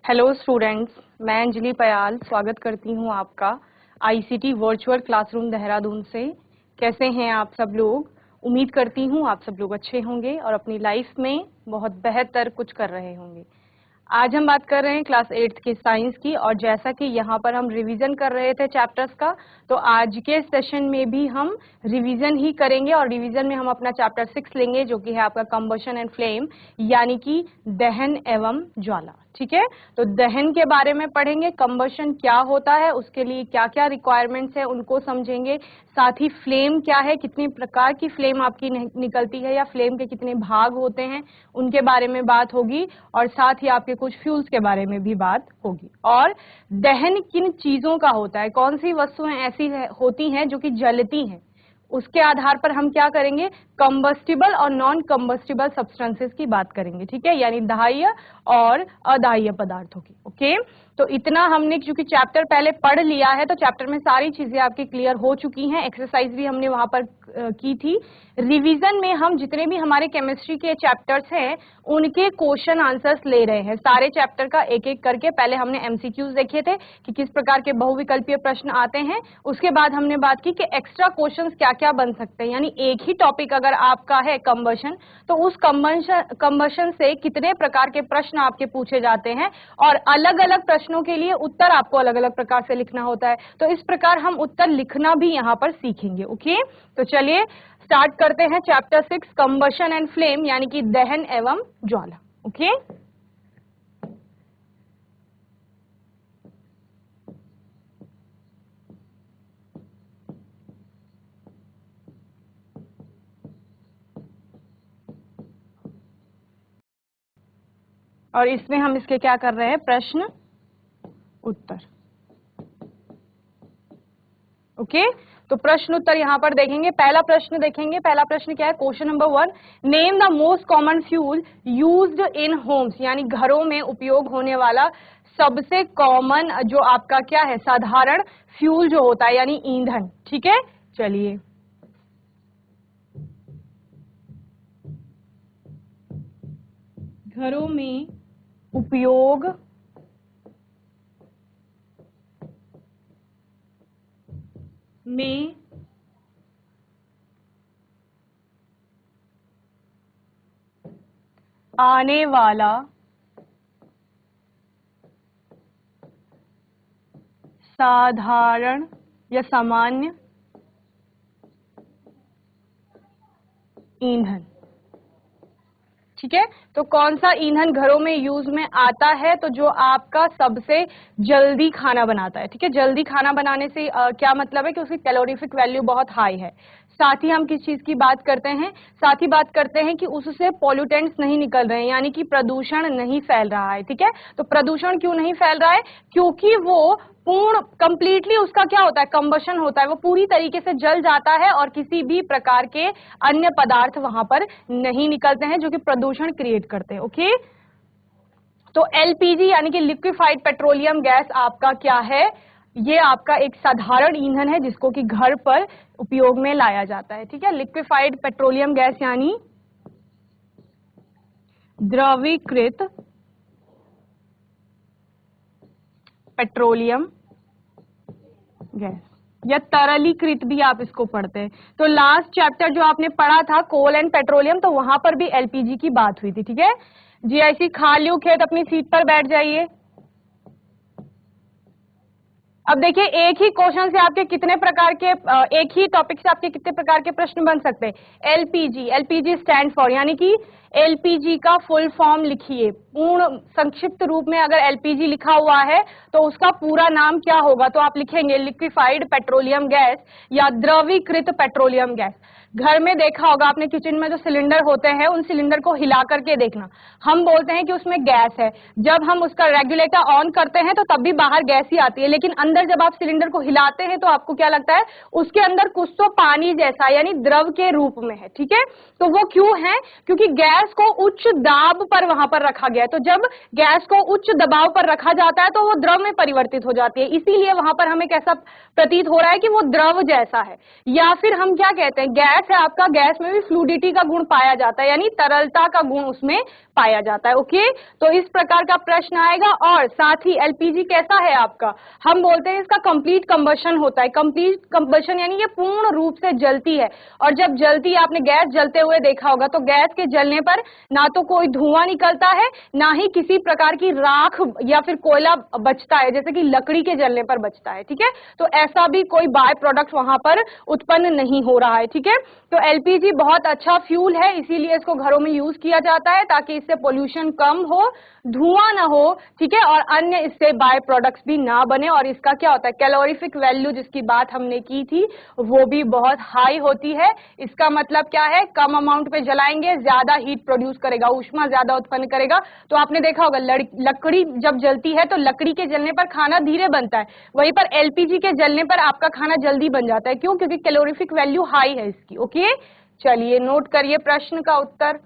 Hello students, मैं अंजलि पयाल स्वागत करती हूँ आपका आईसीटी वर्चुअल क्लासरूम देहरादून से। कैसे हैं आप सब लोग? उम्मीद करती हूँ आप सब लोग अच्छे होंगे और अपनी लाइफ में बहुत बेहतर कुछ कर रहे होंगे। आज हम बात कर रहे हैं क्लास 8th की साइंस की, और जैसा कि यहाँ पर हम रिवीजन कर रहे थे चैप्टर्स का, तो आज के सेशन में भी हम रिवीजन ही करेंगे। और रिवीजन में हम अपना चैप्टर 6 लेंगे, जो कि है आपका कंबशन एंड फ्लेम, यानी कि दहन एवं ज्वाला। ठीक है, तो दहन के बारे में पढ़ेंगे, कंबशन क्या होता है, उसके लिए क्या क्या रिक्वायरमेंट्स है उनको समझेंगे। साथ ही फ्लेम क्या है, कितनी प्रकार की फ्लेम आपकी निकलती है या फ्लेम के कितने भाग होते हैं, उनके बारे में बात होगी। और साथ ही आपके कुछ फ्यूल्स के बारे में भी बात होगी। और दहन किन चीजों का होता है, कौन सी वस्तुएं ऐसी होती हैं जो कि जलती हैं, उसके आधार पर हम क्या करेंगे, कंबस्टिबल और नॉन कंबस्टिबल सब्सटेंसेस की बात करेंगे। ठीक है, यानी दाह्य और अदाह्य पदार्थों की। ओके, तो इतना हमने चूंकि चैप्टर पहले पढ़ लिया है, तो चैप्टर में सारी चीजें आपकी क्लियर हो चुकी हैं। एक्सरसाइज भी हमने वहां पर की थी। रिवीजन में हम जितने भी हमारे केमिस्ट्री के चैप्टर्स हैं उनके क्वेश्चन आंसर्स ले रहे हैं, सारे चैप्टर का एक एक करके। पहले हमने एमसीक्यूज देखे थे कि किस प्रकार के बहुविकल्पीय प्रश्न आते हैं, उसके बाद हमने बात की कि एक्स्ट्रा क्वेश्चंस क्या क्या बन सकते हैं। यानी एक ही टॉपिक अगर आपका है कंबशन, तो उस कंबशन से कितने प्रकार के प्रश्न आपके पूछे जाते हैं, और अलग अलग प्रश्नों के लिए उत्तर आपको अलग अलग प्रकार से लिखना होता है। तो इस प्रकार हम उत्तर लिखना भी यहाँ पर सीखेंगे। ओके, तो चलिए स्टार्ट करते हैं चैप्टर 6 कंबशन एंड फ्लेम, यानी कि दहन एवं ज्वाला। ओके, और इसमें हम इसके क्या कर रहे हैं, प्रश्न उत्तर। ओके, तो प्रश्न उत्तर यहां पर देखेंगे। पहला प्रश्न देखेंगे। पहला प्रश्न क्या है, question number 1, name the most common fuel used in Holmes, यानी घरों में उपयोग होने वाला सबसे कॉमन जो आपका क्या है, साधारण फ्यूल जो होता है, यानी ईंधन। ठीक है, चलिए घरों में उपयोग में आने वाला साधारण या सामान्य ईंधन। ठीक है, तो कौन सा ईंधन घरों में यूज में आता है, तो जो आपका सबसे जल्दी खाना बनाता है। ठीक है, जल्दी खाना बनाने से क्या मतलब है कि उसकी कैलोरीफिक वैल्यू बहुत हाई है। साथ ही हम किस चीज की बात करते हैं, साथ ही बात करते हैं कि उससे पॉल्यूटेंट्स नहीं निकल रहे हैं, यानी कि प्रदूषण नहीं फैल रहा है। ठीक है, तो प्रदूषण क्यों नहीं फैल रहा है, क्योंकि वो पूर्ण कंप्लीटली उसका क्या होता है, कंबशन होता है, वो पूरी तरीके से जल जाता है और किसी भी प्रकार के अन्य पदार्थ वहां पर नहीं निकलते हैं जो कि प्रदूषण क्रिएट करते हैं। ओके, तो एलपीजी यानी कि लिक्विफाइड पेट्रोलियम गैस आपका क्या है, ये आपका एक साधारण ईंधन है जिसको कि घर पर उपयोग में लाया जाता है। ठीक है, लिक्विफाइड पेट्रोलियम गैस यानी द्रवीकृत पेट्रोलियम गैस, या तरलीकृत भी आप इसको पढ़ते हैं। तो लास्ट चैप्टर जो आपने पढ़ा था कोल एंड पेट्रोलियम, तो वहां पर भी एलपीजी की बात हुई थी। ठीक है जी, ऐसी खालियों खेत अपनी सीट पर बैठ जाइए। अब देखिए, एक ही क्वेश्चन से आपके कितने प्रकार के, एक ही टॉपिक से आपके कितने प्रकार के प्रश्न बन सकते हैं। एलपीजी, एलपीजी स्टैंड फॉर, यानी कि एलपीजी का फुल फॉर्म लिखिए। पूर्ण संक्षिप्त रूप में अगर एलपीजी लिखा हुआ है तो उसका पूरा नाम क्या होगा, तो आप लिखेंगे लिक्विफाइड पेट्रोलियम गैस या द्रवीकृत पेट्रोलियम गैस। घर में देखा होगा आपने, किचन में जो सिलेंडर होते हैं उन सिलेंडर को हिला करके देखना। हम बोलते हैं कि उसमें गैस है, जब हम उसका रेगुलेटर ऑन करते हैं तो तब भी बाहर गैस ही आती है, लेकिन अंदर जब आप सिलेंडर को हिलाते हैं तो आपको क्या लगता है, उसके अंदर कुछ तो पानी जैसा यानी द्रव के रूप में है। ठीक है, तो वो क्यों है, क्योंकि गैस को उच्च दाब पर वहां पर रखा गया है। तो जब गैस को उच्च दबाव पर रखा जाता है तो वो द्रव में परिवर्तित हो जाती है, इसीलिए वहां पर हमें कैसा प्रतीत हो रहा है कि वो द्रव जैसा है। या फिर हम क्या कहते हैं, गैस है आपका, गैस में भी फ्लूडिटी का गुण पाया जाता है, यानी तरलता का गुण उसमें पाया जाता है। ओके, तो इस प्रकार का प्रश्न आएगा। और साथ ही एलपीजी कैसा है आपका, हम बोलते हैं इसका कंप्लीट कंबशन होता है। कंप्लीट कंबशन यानी ये पूर्ण रूप से जलती है। और जब जलती है, आपने गैस जलते हुए देखा होगा, तो गैस के जलने पर ना तो कोई धुआं निकलता है, ना ही किसी प्रकार की राख या फिर कोयला बचता है, जैसे कि लकड़ी के जलने पर बचता है। ठीक है, तो ऐसा भी कोई बाय प्रोडक्ट वहां पर उत्पन्न नहीं हो रहा है। ठीक है, तो एलपीजी बहुत अच्छा फ्यूल है, इसीलिए इसको घरों में यूज किया जाता है, ताकि इससे पोल्यूशन कम हो, धुआं ना हो। ठीक है, और अन्य इससे बाय प्रोडक्ट्स भी ना बने। और इसका क्या होता है, कैलोरीफिक वैल्यू जिसकी बात हमने की थी वो भी बहुत हाई होती है। इसका मतलब क्या है, कम अमाउंट पे जलाएंगे, ज्यादा हीट प्रोड्यूस करेगा, ऊष्मा ज्यादा उत्पन्न करेगा। तो आपने देखा होगा लकड़ी जब जलती है तो लकड़ी के जलने पर खाना धीरे बनता है, वहीं पर एलपीजी के जलने पर आपका खाना जल्दी बन जाता है। क्यों? क्योंकि कैलोरीफिक वैल्यू हाई है इसकी। ओके, चलिए नोट करिए प्रश्न का उत्तर।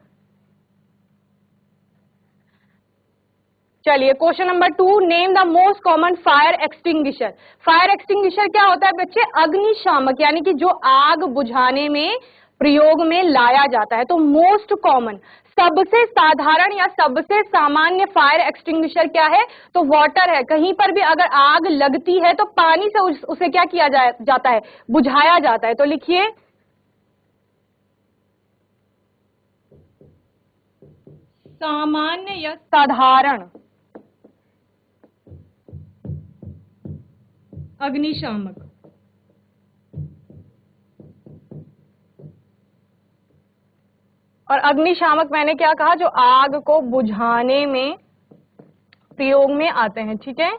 चलिए question number 2, name the most common fire extinguisher. Fire extinguisher क्या होता है बच्चे? अग्निशामक, यानी कि जो आग बुझाने में प्रयोग में लाया जाता है। तो मोस्ट कॉमन, सबसे साधारण या सबसे सामान्य फायर एक्सटिंग्विशर क्या है? तो वाटर है। कहीं पर भी अगर आग लगती है तो पानी से उसे क्या किया जाता है? बुझाया जाता है। तो लिखिए सामान्य या साधारण अग्निशामक। और अग्निशामक मैंने क्या कहा? जो आग को बुझाने में प्रयोग में आते हैं। ठीक है,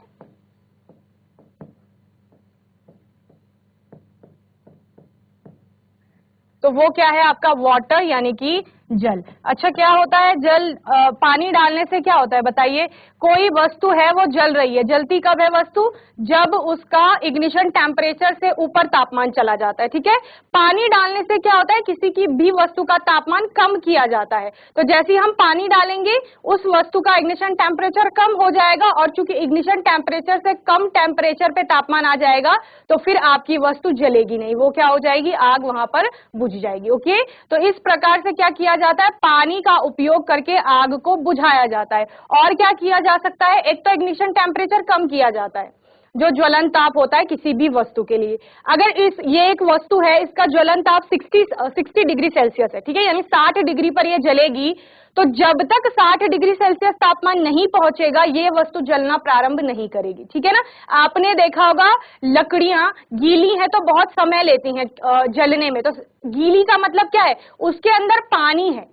तो वो क्या है आपका? वाटर, यानी कि जल। अच्छा, क्या होता है जल? पानी डालने से क्या होता है बताइए? कोई वस्तु है वो जल रही है, जलती कब है वस्तु? जब उसका इग्निशन टेम्परेचर से ऊपर तापमान चला जाता है। ठीक है, पानी डालने से क्या होता है? किसी की भी वस्तु का तापमान कम किया जाता है। तो जैसे ही हम पानी डालेंगे उस वस्तु का इग्निशन टेम्परेचर कम हो जाएगा, और चूंकि इग्निशन टेम्परेचर से कम टेम्परेचर पे तापमान आ जाएगा तो फिर आपकी वस्तु जलेगी नहीं, वो क्या हो जाएगी? आग वहां पर बुझ जाएगी। ओके, तो इस प्रकार से क्या किया जाता है? पानी का उपयोग करके आग को बुझाया जाता है। और क्या किया जा सकता है? एक तो इग्निशन टेम्परेचर कम किया जाता है, जो ज्वलन ताप होता है किसी भी वस्तु के लिए। अगर ये एक वस्तु है, इसका ज्वलन ताप 60 डिग्री सेल्सियस है। ठीक है, यानी 60 डिग्री पर ये जलेगी, तो जब तक 60 डिग्री सेल्सियस तापमान नहीं पहुंचेगा ये वस्तु जलना प्रारंभ नहीं करेगी। ठीक है ना, आपने देखा होगा लकड़ियां गीली हैं तो बहुत समय लेती हैं जलने में। तो गीली का मतलब क्या है? उसके अंदर पानी है,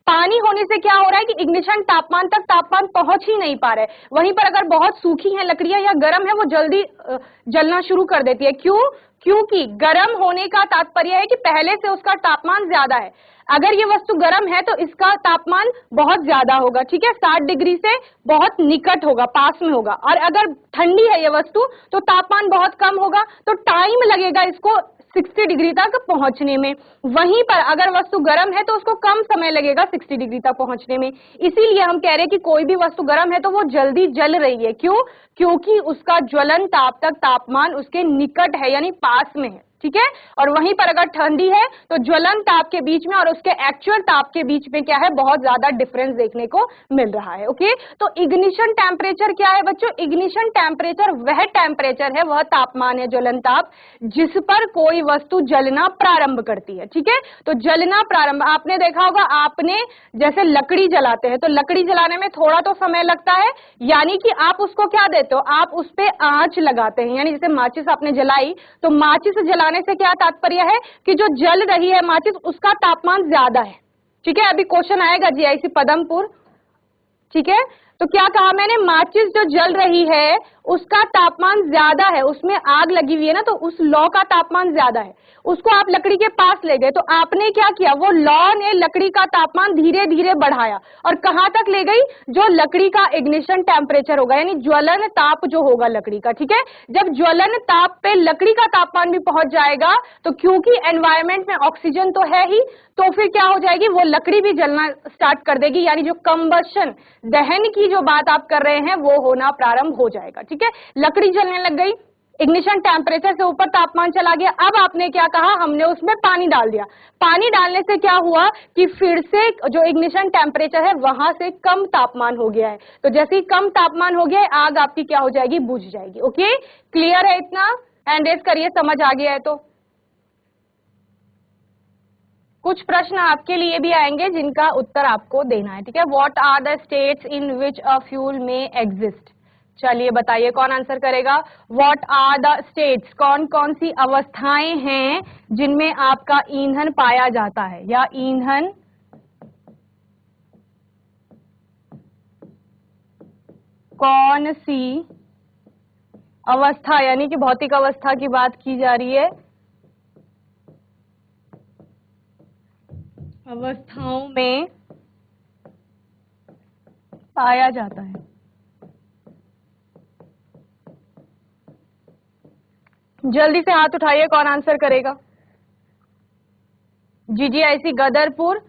पानी होने से क्या हो रहा है कि इग्निशन तापमान तक तापमान पहुंच ही नहीं पा रहा है। वहीं पर अगर बहुत सूखी हैं लकड़ियां या गर्म है, वो जल्दी जलना शुरू कर देती है। क्यों? क्योंकि गर्म होने का तात्पर्य है कि पहले से उसका तापमान ज्यादा है। अगर ये वस्तु गर्म है तो इसका तापमान बहुत ज्यादा होगा। ठीक है, 60 डिग्री से बहुत निकट होगा, पास में होगा। और अगर ठंडी है ये वस्तु तो तापमान बहुत कम होगा, तो टाइम लगेगा इसको 60 डिग्री तक पहुंचने में। वहीं पर अगर वस्तु गर्म है तो उसको कम समय लगेगा 60 डिग्री तक पहुंचने में। इसीलिए हम कह रहे हैं कि कोई भी वस्तु गर्म है तो वो जल्दी जल रही है। क्यों? क्योंकि उसका ज्वलन ताप तक तापमान उसके निकट है, यानी पास में है। ठीक है, और वहीं पर अगर ठंडी है तो ज्वलन ताप के बीच में और उसके एक्चुअल ताप के बीच में क्या है? बहुत ज्यादा डिफरेंस देखने को मिल रहा है। ओके, तो इग्निशन टेम्परेचर क्या है बच्चों? इग्निशन टेम्परेचर वह टेम्परेचर है, वह तापमान है, ज्वलन ताप, जिस पर कोई वस्तु जलना प्रारंभ करती है। ठीक है, तो जलना प्रारंभ, आपने देखा होगा, आपने जैसे लकड़ी जलाते हैं तो लकड़ी जलाने में थोड़ा तो समय लगता है, यानी कि आप उसको क्या देते हो? आप उस पर आंच लगाते हैं। यानी जैसे माचिस आपने जलाई तो माचिस जलाने से क्या तात्पर्य है कि जो जल रही है माचिस उसका तापमान ज्यादा है। ठीक है, अभी क्वेश्चन आएगा जीआईसी पदमपुर। ठीक है, तो क्या कहा मैंने? माचिस जो जल रही है उसका तापमान ज्यादा है, उसमें आग लगी हुई है ना, तो उस लौ का तापमान ज्यादा है। उसको आप लकड़ी के पास ले गए तो आपने क्या किया? वो लौ ने लकड़ी का तापमान धीरे धीरे बढ़ाया और कहां तक ले गई? जो लकड़ी का इग्निशन टेम्परेचर होगा, यानी ज्वलन ताप जो होगा लकड़ी का। ठीक है, जब ज्वलन ताप पे लकड़ी का तापमान भी पहुंच जाएगा तो क्योंकि एनवायरमेंट में ऑक्सीजन तो है ही, तो फिर क्या हो जाएगी? वो लकड़ी भी जलना स्टार्ट कर देगी, यानी जो कंबशन, दहन की जो बात आप कर रहे हैं वो होना प्रारंभ हो जाएगा। ठीक है, लकड़ी जलने लग गई, इग्निशन टेम्परेचर से ऊपर तापमान चला गया। अब आपने क्या कहा, हमने उसमें पानी डाल दिया। पानी डालने से क्या हुआ कि फिर से जो इग्निशन टेम्परेचर है वहां से कम तापमान हो गया है। तो जैसे ही कम तापमान हो गया है, आग आपकी क्या हो जाएगी, बुझ जाएगी। ओके, क्लियर है इतना? हैंड रेज करिए, समझ आ गया है तो। कुछ प्रश्न आपके लिए भी आएंगे जिनका उत्तर आपको देना है, ठीक है। What are the states in which a fuel may exist? चलिए बताइए कौन आंसर करेगा। व्हाट आर द स्टेट्स, कौन कौन सी अवस्थाएं हैं जिनमें आपका ईंधन पाया जाता है, या ईंधन कौन सी अवस्था, यानी कि भौतिक अवस्था की बात की जा रही है, अवस्थाओं में पाया जाता है। जल्दी से हाथ उठाइए कौन आंसर करेगा। GGIC Gadarpur,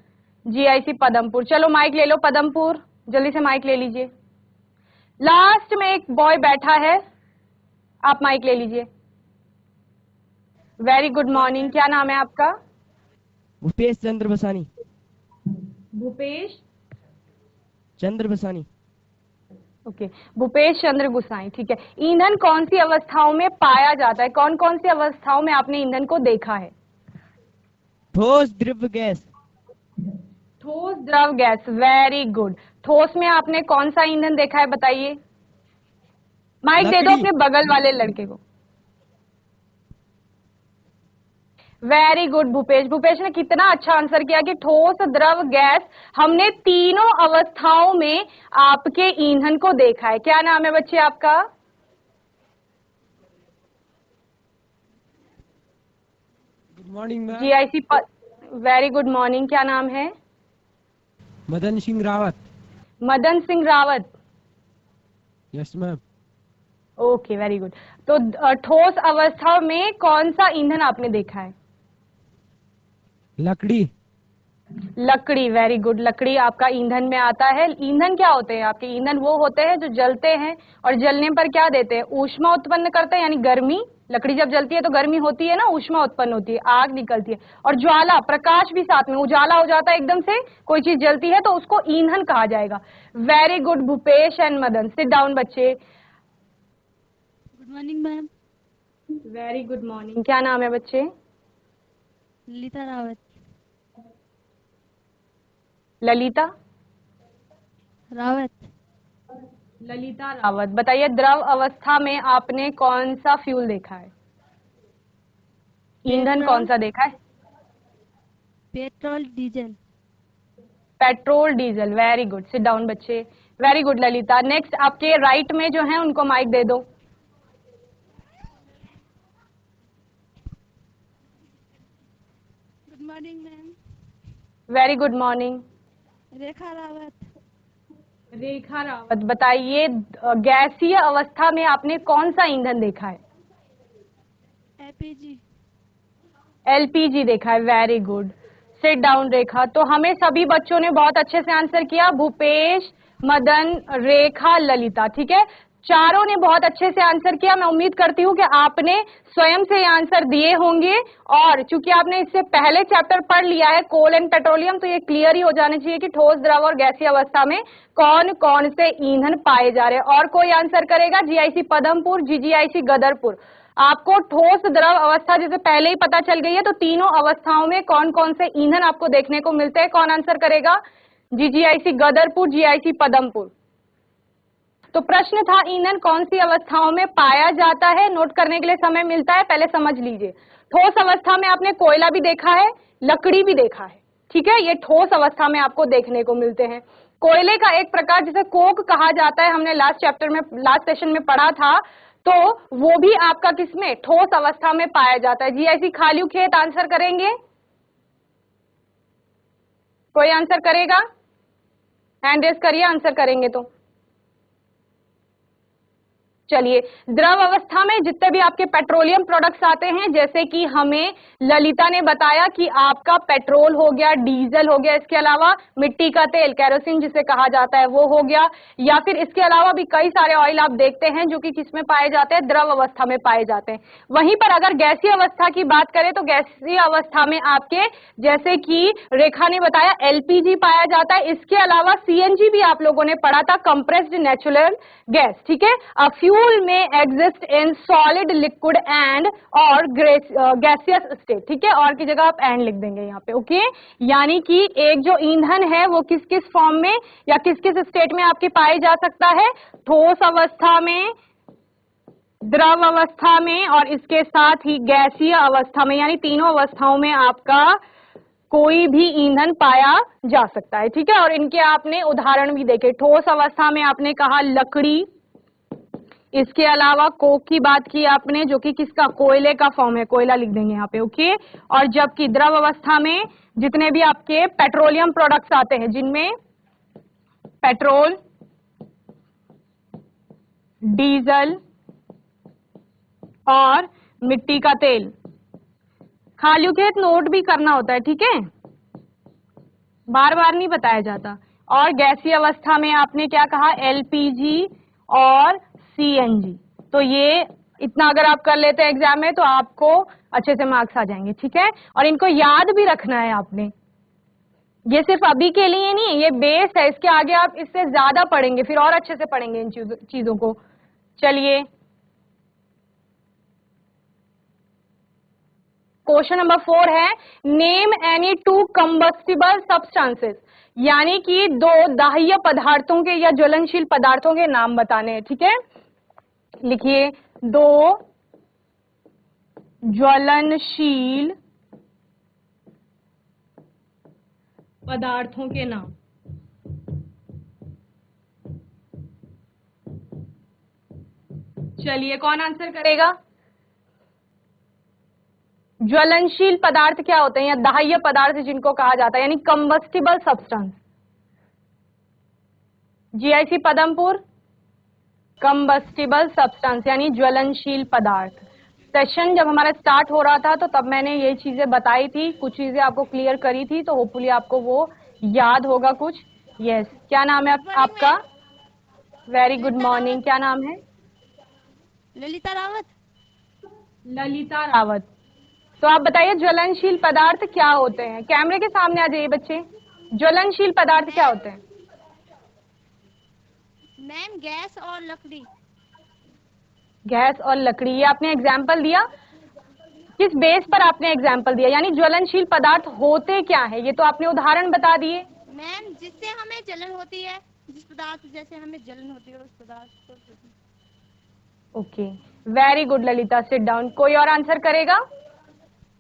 GIC Padampur. चलो माइक ले लो पदमपुर, जल्दी से माइक ले लीजिए। लास्ट में एक बॉय बैठा है, आप माइक ले लीजिए। वेरी गुड मॉर्निंग, क्या नाम है आपका? भूपेश चंद्र बसानी। भूपेश चंद्र बसानी। ओके, भूपेश चंद्र गुसाई, ठीक है। ईंधन कौन सी अवस्थाओं में पाया जाता है, कौन कौन सी अवस्थाओं में आपने ईंधन को देखा है? ठोस द्रव गैस। ठोस द्रव गैस, वेरी गुड। ठोस में आपने कौन सा ईंधन देखा है बताइए। माइक दे दो लकड़ी। अपने बगल वाले लड़के को। Very good Bhupesh. भूपेश ने कितना अच्छा आंसर किया कि ठोस द्रव गैस, हमने तीनों अवस्थाओं में आपके ईंधन को देखा है। क्या नाम है बच्चे आपका? Good morning ma'am. GIC very good morning, क्या नाम है? Madan Singh Rawat. Madan Singh Rawat. Yes ma'am. Okay very good. तो ठोस अवस्था में कौन सा ईंधन आपने देखा है? लकड़ी। लकड़ी, वेरी गुड। लकड़ी आपका ईंधन में आता है। ईंधन क्या होते हैं आपके? ईंधन वो होते हैं जो जलते हैं और जलने पर क्या देते हैं, ऊष्मा उत्पन्न करते हैं, यानी गर्मी। लकड़ी जब जलती है तो गर्मी होती है ना, ऊष्मा उत्पन्न होती है, आग निकलती है। और ज्वाला, प्रकाश भी साथ में, उजाला हो जाता है एकदम से, कोई चीज जलती है तो उसको ईंधन कहा जाएगा। Very good Bhupesh and Madan, sit down बच्चे। Good morning ma'am. Very good morning, क्या नाम है बच्चे? ललिता रावत। ललिता रावत। ललिता रावत। बताइए द्रव अवस्था में आपने कौन सा फ्यूल देखा है, ईंधन कौन पेट्रोल। सा देखा है? Petrol diesel. Petrol diesel, very good. Sit down बच्चे। Very good Lalita. नेक्स्ट आपके राइट में जो है उनको माइक दे दो। Good morning ma'am. Very good morning. Rekha Rawat. Rekha Rawat. बताइए गैसीय अवस्था में आपने कौन सा ईंधन देखा है? एपीजी। एलपीजी देखा है, वेरी गुड। सिट डाउन रेखा। तो हमें सभी बच्चों ने बहुत अच्छे से आंसर किया, भूपेश, मदन, रेखा, ललिता, ठीक है। चारों ने बहुत अच्छे से आंसर किया। मैं उम्मीद करती हूँ कि आपने स्वयं से आंसर दिए होंगे, और चूंकि आपने इससे पहले चैप्टर पढ़ लिया है कोल एंड पेट्रोलियम, तो ये क्लियर ही हो जाना चाहिए कि ठोस द्रव और गैसीय अवस्था में कौन कौन से ईंधन पाए जा रहे हैं। और कोई आंसर करेगा? GIC Padampur, GGIC Gadarpur. आपको ठोस द्रव अवस्था जैसे पहले ही पता चल गई है, तो तीनों अवस्थाओं में कौन कौन से ईंधन आपको देखने को मिलते हैं। कौन आंसर करेगा? GGIC Gadarpur, GIC Padampur. तो प्रश्न था ईंधन कौन सी अवस्थाओं में पाया जाता है। नोट करने के लिए समय मिलता है, पहले समझ लीजिए। ठोस अवस्था में आपने कोयला भी देखा है, लकड़ी भी देखा है, ठीक है। ये ठोस अवस्था में आपको देखने को मिलते हैं। कोयले का एक प्रकार जिसे कोक कहा जाता है, हमने लास्ट चैप्टर में, लास्ट सेशन में पढ़ा था, तो वो भी आपका किसमें, ठोस अवस्था में पाया जाता है। जीआईसी खालियो खेत आंसर करेंगे? कोई आंसर करेगा? हैंड रेस करिए आंसर करेंगे तो। चलिए, द्रव अवस्था में जितने भी आपके पेट्रोलियम प्रोडक्ट्स आते हैं, जैसे कि हमें ललिता ने बताया कि आपका पेट्रोल हो गया, डीजल हो गया, इसके अलावा मिट्टी का तेल, केरोसिन जिसे कहा जाता है, वो हो गया, या फिर इसके अलावा भी कई सारे ऑयल आप देखते हैं जो कि किसमें पाए जाते हैं, द्रव अवस्था में पाए जाते हैं। वहीं पर अगर गैसीय अवस्था की बात करें तो गैसीय अवस्था में आपके, जैसे कि रेखा ने बताया, एलपीजी पाया जाता है। इसके अलावा सीएनजी भी आप लोगों ने पढ़ा था, कंप्रेस्ड नेचुरल गैस, ठीक है। Fuel may exist in solid, liquid and और गैसियस स्टेट, ठीक है, और की जगह आप एंड लिख देंगे यहाँ पे, ओके। यानी कि एक जो ईंधन है वो किस किस फॉर्म में या किस किस स्टेट में आपके पाए जा सकता है, ठोस अवस्था में, द्रव अवस्था में और इसके साथ ही गैसीय अवस्था में, यानी तीनों अवस्थाओं में आपका कोई भी ईंधन पाया जा सकता है, ठीक है। और इनके आपने उदाहरण भी देखे, ठोस अवस्था में आपने कहा लकड़ी, इसके अलावा कोक की बात की आपने, जो कि किसका, कोयले का फॉर्म है, कोयला लिख देंगे यहाँ पे, ओके। और जबकि द्रव अवस्था में जितने भी आपके पेट्रोलियम प्रोडक्ट्स आते हैं, जिनमें पेट्रोल, डीजल और मिट्टी का तेल, खालीखेत नोट भी करना होता है, ठीक है, बार बार नहीं बताया जाता। और गैसीय अवस्था में आपने क्या कहा, एलपीजी और सीएनजी। तो ये इतना अगर आप कर लेते हैं एग्जाम में तो आपको अच्छे से मार्क्स आ जाएंगे, ठीक है। और इनको याद भी रखना है आपने, ये सिर्फ अभी के लिए नहीं है, ये बेस है, इसके आगे आप इससे ज्यादा पढ़ेंगे, फिर और अच्छे से पढ़ेंगे इन चीजों को। चलिए, क्वेश्चन नंबर 4 है, name any two combustible substances, यानी कि दो दाह्य पदार्थों के या ज्वलनशील पदार्थों के नाम बताने हैं, ठीक है। लिखिए, दो ज्वलनशील पदार्थों के नाम। चलिए, कौन आंसर करेगा। ज्वलनशील पदार्थ क्या होते हैं, या दाह्य पदार्थ जिनको कहा जाता है, यानी combustible substance. GIC Padampur, combustible substance यानी ज्वलनशील पदार्थ। सेशन जब हमारा स्टार्ट हो रहा था तो तब मैंने ये चीजें बताई थी, कुछ चीजें आपको क्लियर करी थी, तो होपफुली आपको वो याद होगा कुछ। यस, क्या नाम है आपका। वेरी गुड मॉर्निंग, क्या नाम है। ललिता रावत। ललिता रावत। तो आप बताइए ज्वलनशील पदार्थ क्या होते हैं, कैमरे के सामने आ जाइए बच्चे। ज्वलनशील पदार्थ क्या होते हैं। मैम, गैस और लकड़ी। गैस और लकड़ी, ये आपने एग्जाम्पल दिया, किस बेस पर आपने एग्जाम्पल दिया, यानी ज्वलनशील पदार्थ होते क्या है, ये तो आपने उदाहरण बता दिए। मैम, जिससे हमें जलन होती है, जिस पदार्थ जैसे हमें जलन होती है उस पदार्थ को। Okay, very good Lalita, sit down. कोई और आंसर करेगा।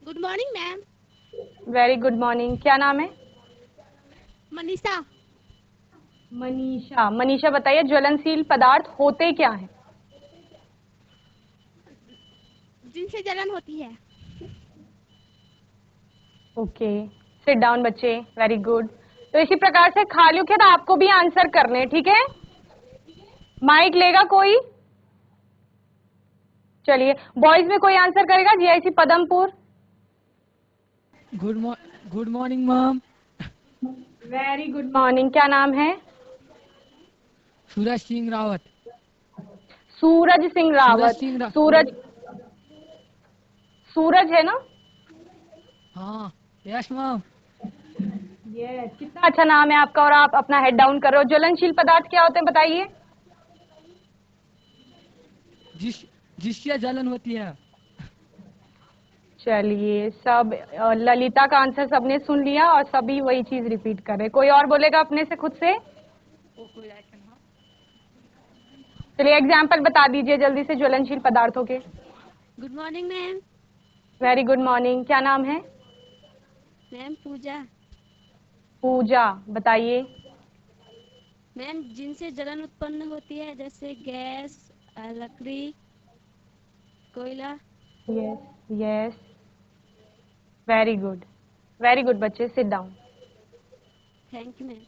Good morning ma'am. Very good morning, क्या नाम है। मनीषा। मनीषा। मनीषा बताइए ज्वलनशील पदार्थ होते क्या हैं। जिनसे जलन होती है। ओके, सिट डाउन बच्चे, वेरी गुड। तो इसी प्रकार से खाली होके तो आपको भी आंसर करने, ठीक है। माइक लेगा कोई। चलिए, बॉयज में कोई आंसर करेगा, GIC Padampur. Good morning ma'am. Very good morning, क्या नाम है। सूरज सिंह रावत। सूरज सिंह रावत। सूरज, सूरज है ना। हाँ, यस मैम। यस, कितना अच्छा नाम है आपका, और आप अपना हेड डाउन कर रहे हो। ज्वलनशील पदार्थ क्या होते हैं बताइए। जिससे जलन होती है। चलिए, सब ललिता का आंसर सबने सुन लिया और सभी वही चीज रिपीट कर रहे। कोई और बोलेगा अपने से खुद से। चलिए, एग्जाम्पल बता दीजिए जल्दी से ज्वलनशील पदार्थों के। Good morning ma'am. Very good morning, क्या नाम है। मैम, पूजा। पूजा, बताइए। मैम, जिनसे जलन उत्पन्न होती है, जैसे गैस, लकड़ी, कोयला। Yes yes, very good, very good बच्चे, sit down. Thank you ma'am.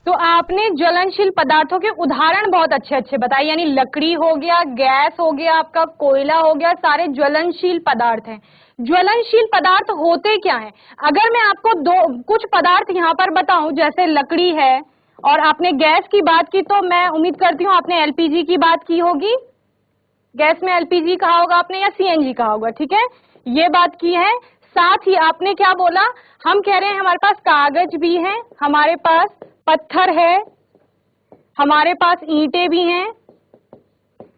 तो आपने ज्वलनशील पदार्थों के उदाहरण बहुत अच्छे अच्छे बताए, यानी लकड़ी हो गया, गैस हो गया, आपका कोयला हो गया, सारे ज्वलनशील पदार्थ हैं। ज्वलनशील पदार्थ होते क्या हैं? अगर मैं आपको कुछ पदार्थ यहाँ पर बताऊं, जैसे लकड़ी है और आपने गैस की बात की, तो मैं उम्मीद करती हूँ आपने एलपीजी की बात की होगी। गैस में एलपीजी कहा होगा आपने या सीएनजी कहा होगा, ठीक है, ये बात की है। साथ ही आपने क्या बोला, हम कह रहे हैं हमारे पास कागज भी है, हमारे पास पत्थर है, हमारे पास ईंटें भी हैं,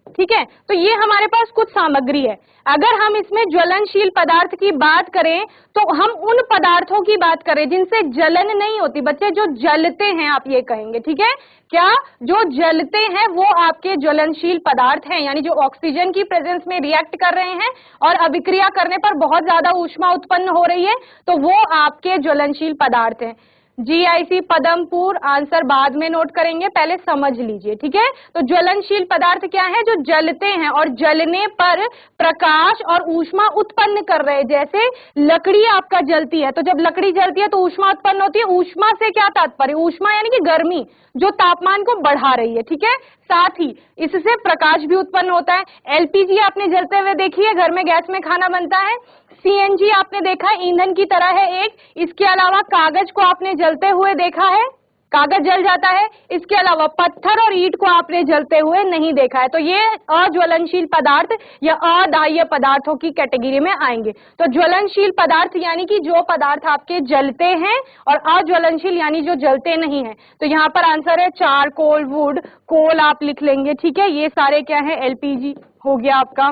ठीक है। तो ये हमारे पास कुछ सामग्री है। अगर हम इसमें ज्वलनशील पदार्थ की बात करें तो हम उन पदार्थों की बात करें जिनसे जलन नहीं होती बच्चे, जो जलते हैं आप ये कहेंगे, ठीक है। क्या? जो जलते हैं वो आपके ज्वलनशील पदार्थ हैं, यानी जो ऑक्सीजन की प्रेजेंस में रिएक्ट कर रहे हैं और अभिक्रिया करने पर बहुत ज्यादा ऊष्मा उत्पन्न हो रही है, तो वो आपके ज्वलनशील पदार्थ हैं। जीआईसी पदमपुर, आंसर बाद में नोट करेंगे, पहले समझ लीजिए, ठीक है। तो ज्वलनशील पदार्थ क्या है? जो जलते हैं और जलने पर प्रकाश और ऊष्मा उत्पन्न कर रहे हैं। जैसे लकड़ी आपका जलती है, तो जब लकड़ी जलती है तो ऊष्मा उत्पन्न होती है। ऊष्मा से क्या तात्पर्य? ऊष्मा यानी कि गर्मी, जो तापमान को बढ़ा रही है, ठीक है। साथ ही इससे प्रकाश भी उत्पन्न होता है। एलपीजी आपने जलते हुए देखी है, घर में गैस में खाना बनता है। सीएनजी आपने देखा है, ईंधन की तरह है एक। इसके अलावा कागज को आपने जलते हुए देखा है, कागज जल जाता है। इसके अलावा पत्थर और ईंट को आपने जलते हुए नहीं देखा है। तो ये अज्वलनशील पदार्थ या अदाह्य पदार्थों की कैटेगरी में आएंगे। तो ज्वलनशील पदार्थ यानी कि जो पदार्थ आपके जलते हैं, और अज्वलनशील यानी जो जलते नहीं है। तो यहाँ पर आंसर है चारकोल, वुड, कोल आप लिख लेंगे, ठीक है। ये सारे क्या है? एलपीजी हो गया आपका,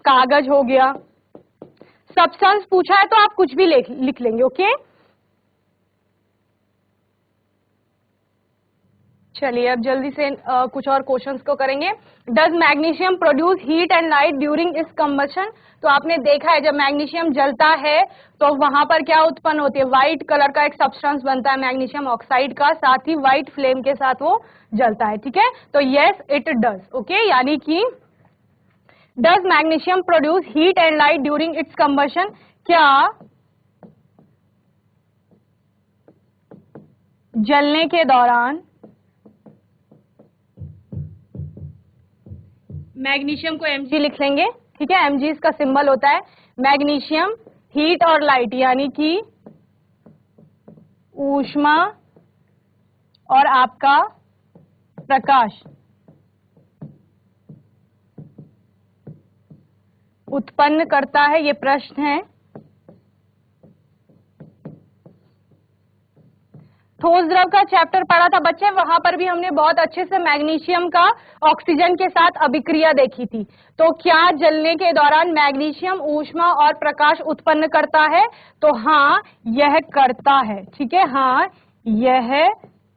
कागज हो गया। सब्सटेंस पूछा है तो आप कुछ भी लिख लेंगे, ओके। चलिए अब जल्दी से कुछ और क्वेश्चंस को करेंगे। Does magnesium produce heat and light during its combustion? तो आपने देखा है जब मैग्नीशियम जलता है तो वहां पर क्या उत्पन्न होती है? व्हाइट कलर का एक सब्सटेंस बनता है मैग्नीशियम ऑक्साइड का, साथ ही व्हाइट फ्लेम के साथ वो जलता है, ठीक है। तो यस इट डज, ओके। यानी कि does magnesium produce heat and light during its combustion? क्या जलने के दौरान मैग्नीशियम को Mg लिख लेंगे, ठीक है। Mg इसका सिंबल होता है। मैग्नीशियम हीट और लाइट यानी कि ऊष्मा और आपका प्रकाश उत्पन्न करता है। ये प्रश्न है। ठोस द्रव का चैप्टर पढ़ा था बच्चे, वहां पर भी हमने बहुत अच्छे से मैग्नीशियम का ऑक्सीजन के साथ अभिक्रिया देखी थी। तो क्या जलने के दौरान मैग्नीशियम ऊष्मा और प्रकाश उत्पन्न करता है? तो हाँ यह करता है, ठीक है। हाँ यह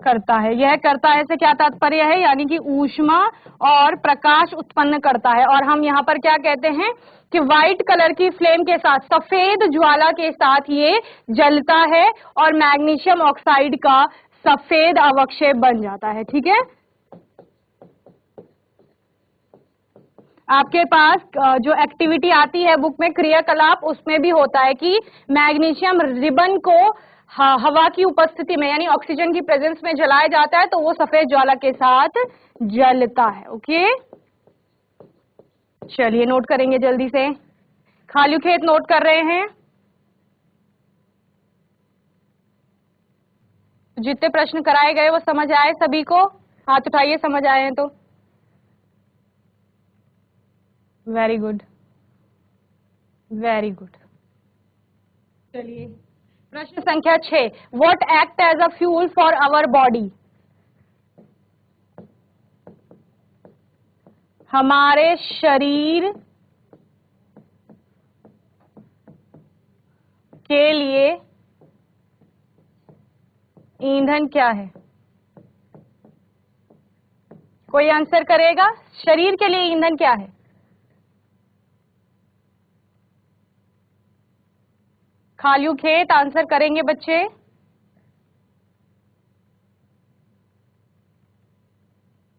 करता है। यह करता है से क्या तात्पर्य है? यानी कि ऊष्मा और प्रकाश उत्पन्न करता है। और हम यहाँ पर क्या कहते हैं कि व्हाइट कलर की फ्लेम के साथ, सफेद ज्वाला के साथ ये जलता है और मैग्नीशियम ऑक्साइड का सफेद अवक्षेप बन जाता है, ठीक है। आपके पास जो एक्टिविटी आती है बुक में क्रियाकलाप, उसमें भी होता है कि मैग्नीशियम रिबन को हवा की उपस्थिति में यानी ऑक्सीजन की प्रेजेंस में जलाया जाता है तो वो सफेद ज्वाला के साथ जलता है, ओके। चलिए नोट करेंगे जल्दी से। खाली खेत नोट कर रहे हैं। जितने प्रश्न कराए गए वो समझ आए सभी को? हाथ उठाइए समझ आए हैं तो। Very good, very good. चलिए प्रश्न संख्या 6, what act as a fuel for our body? हमारे शरीर के लिए ईंधन क्या है? कोई आंसर करेगा? शरीर के लिए ईंधन क्या है? खालू खेत आंसर करेंगे बच्चे।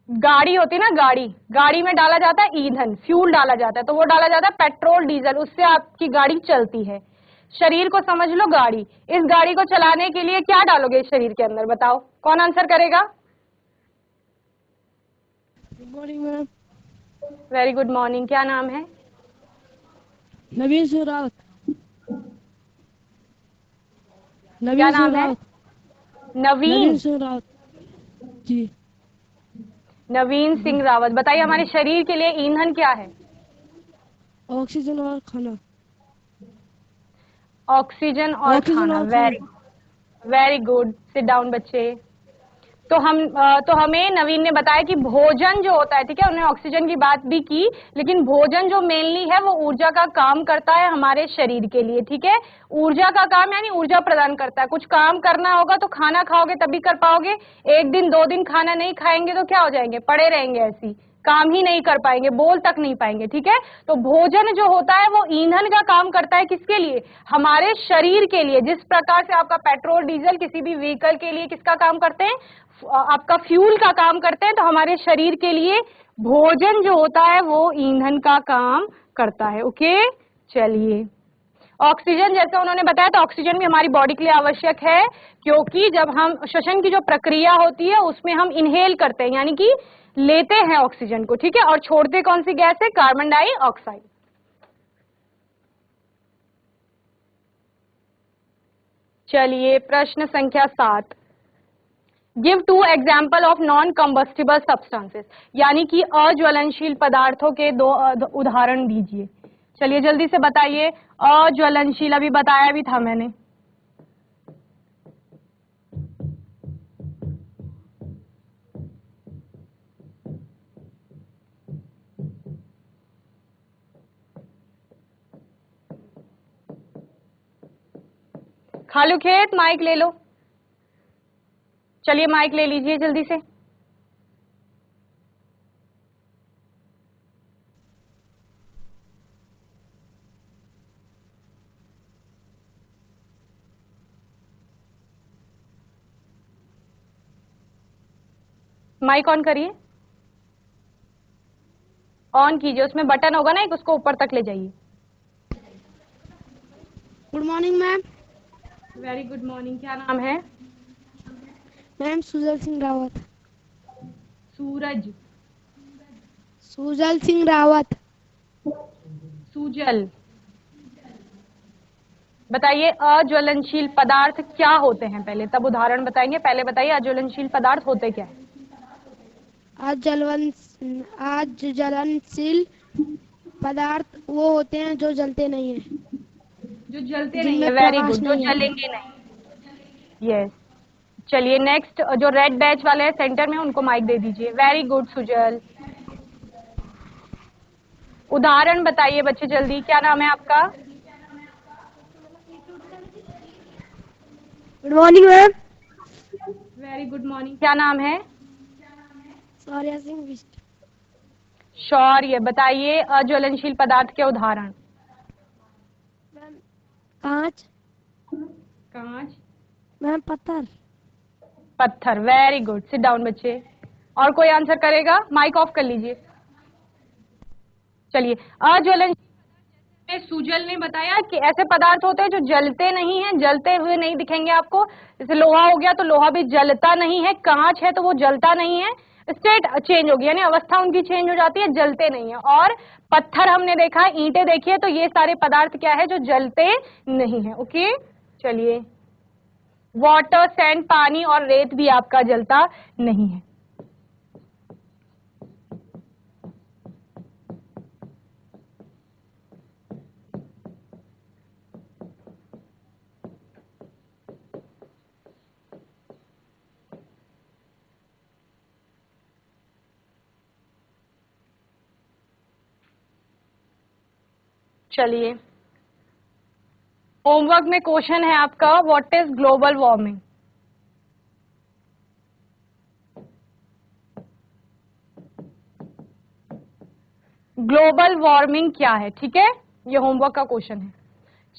गाड़ी होती ना, गाड़ी में डाला जाता है ईंधन, फ्यूल डाला जाता है, तो वो डाला जाता है पेट्रोल डीजल, उससे आपकी गाड़ी चलती है। शरीर को समझ लो गाड़ी। इस गाड़ी को चलाने के लिए क्या डालोगे इस शरीर के अंदर? बताओ कौन आंसर करेगा? Good morning ma'am. Very good morning, क्या नाम है? नवीन सिंह रावत। क्या नवीन सिंह नाम है? रावत। नवीन। नवीन सिंह रावत जी। नवीन सिंह रावत, बताइए हमारे शरीर के लिए ईंधन क्या है? ऑक्सीजन और खाना। ऑक्सीजन और ऑक्सीजन खाना। और खाना। Very very good, sit down बच्चे। तो हमें नवीन ने बताया कि भोजन जो होता है, ठीक है, उन्होंने ऑक्सीजन की बात भी की, लेकिन भोजन जो मेनली है वो ऊर्जा का काम करता है हमारे शरीर के लिए, ठीक है। ऊर्जा का काम यानी ऊर्जा प्रदान करता है। कुछ काम करना होगा तो खाना खाओगे तभी कर पाओगे। एक दिन 2 दिन खाना नहीं खाएंगे तो क्या हो जाएंगे, पड़े रहेंगे ऐसी, काम ही नहीं कर पाएंगे, बोल तक नहीं पाएंगे, ठीक है। तो भोजन जो होता है वो ईंधन का काम करता है, किसके लिए? हमारे शरीर के लिए। जिस प्रकार से आपका पेट्रोल डीजल किसी भी व्हीकल के लिए किसका काम करते हैं, आपका फ्यूल का काम करते हैं, तो हमारे शरीर के लिए भोजन जो होता है वो ईंधन का काम करता है। ओके, चलिए। ऑक्सीजन जैसे उन्होंने बताया, तो ऑक्सीजन भी हमारी बॉडी के लिए आवश्यक है, क्योंकि जब हम श्वसन की जो प्रक्रिया होती है उसमें हम इनहेल करते हैं, यानी कि लेते हैं ऑक्सीजन को, ठीक है, और छोड़ते कौन सी गैस है? Carbon dioxide. चलिए, प्रश्न संख्या 7। Give 2 example of non combustible substances, यानी कि अज्वलनशील पदार्थों के 2 उदाहरण दीजिए। चलिए जल्दी से बताइए। अज्वलनशील अभी बताया भी था मैंने। खालू खेत, माइक ले लो। चलिए माइक ले लीजिए जल्दी से। माइक ऑन करिए, ऑन कीजिए, उसमें बटन होगा ना एक, उसको ऊपर तक ले जाइए। Good morning ma'am. Very good morning, क्या नाम है? मैम सुजल सिंह रावत। सूरज। सुजल सिंह रावत। सूजल। बताइए अज्वलनशील पदार्थ क्या होते हैं, पहले तब उदाहरण बताएंगे। पहले बताइए अज्वलनशील पदार्थ होते क्या है? आज जलनशील पदार्थ वो होते हैं जो जलते नहीं है, जो जलते नहीं है। जिनमें वेरी प्रकाश गुड, जो नहीं है। जलेंगे नहीं। यस। चलिए नेक्स्ट, जो रेड बैच वाले हैं सेंटर में, उनको माइक दे दीजिए। Very good Sujal. उदाहरण बताइए बच्चे जल्दी, क्या नाम है आपका? Good morning ma'am. Very good morning, क्या नाम है? सौर्या सिंह बिष्ट। शौर्य। बताइए अज्वलनशील पदार्थ के उदाहरण। मैम कांच। कांच। मैम पत्थर। पत्थर। वेरी गुड, सिट डाउन बच्चे। और कोई आंसर करेगा? माइक ऑफ कर लीजिए। चलिए, अज्वलनशील में सुजल ने बताया कि ऐसे पदार्थ होते हैं जो जलते नहीं हैं, जलते हुए नहीं दिखेंगे आपको। जैसे लोहा हो गया तो लोहा भी जलता नहीं है, कांच है तो वो जलता नहीं है, स्टेट चेंज होगी, यानी अवस्था उनकी चेंज हो जाती है, जलते नहीं है। और पत्थर हमने देखा, ईंटें देखी है, तो ये सारे पदार्थ क्या है, जो जलते नहीं है। ओके, चलिए। वाटर, सैंड, पानी और रेत भी आपका जलता नहीं है। चलिए, होमवर्क में क्वेश्चन है आपका, what is global warming? Global warming क्या है, ठीक है, ये होमवर्क का क्वेश्चन है।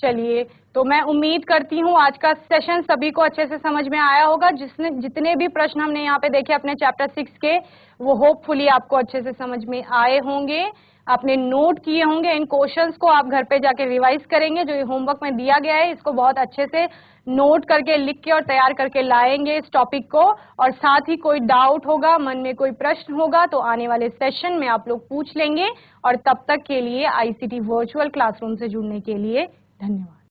चलिए, तो मैं उम्मीद करती हूँ आज का सेशन सभी को अच्छे से समझ में आया होगा। जितने भी प्रश्न हमने यहाँ पे देखे अपने चैप्टर 6 के, वो होपफुली आपको अच्छे से समझ में आए होंगे, आपने नोट किए होंगे। इन क्वेश्चंस को आप घर पे जाके रिवाइज करेंगे, जो ये होमवर्क में दिया गया है इसको बहुत अच्छे से नोट करके, लिख के और तैयार करके लाएंगे इस टॉपिक को। और साथ ही कोई डाउट होगा, मन में कोई प्रश्न होगा तो आने वाले सेशन में आप लोग पूछ लेंगे। और तब तक के लिए आईसीटी वर्चुअल क्लासरूम से जुड़ने के लिए धन्यवाद।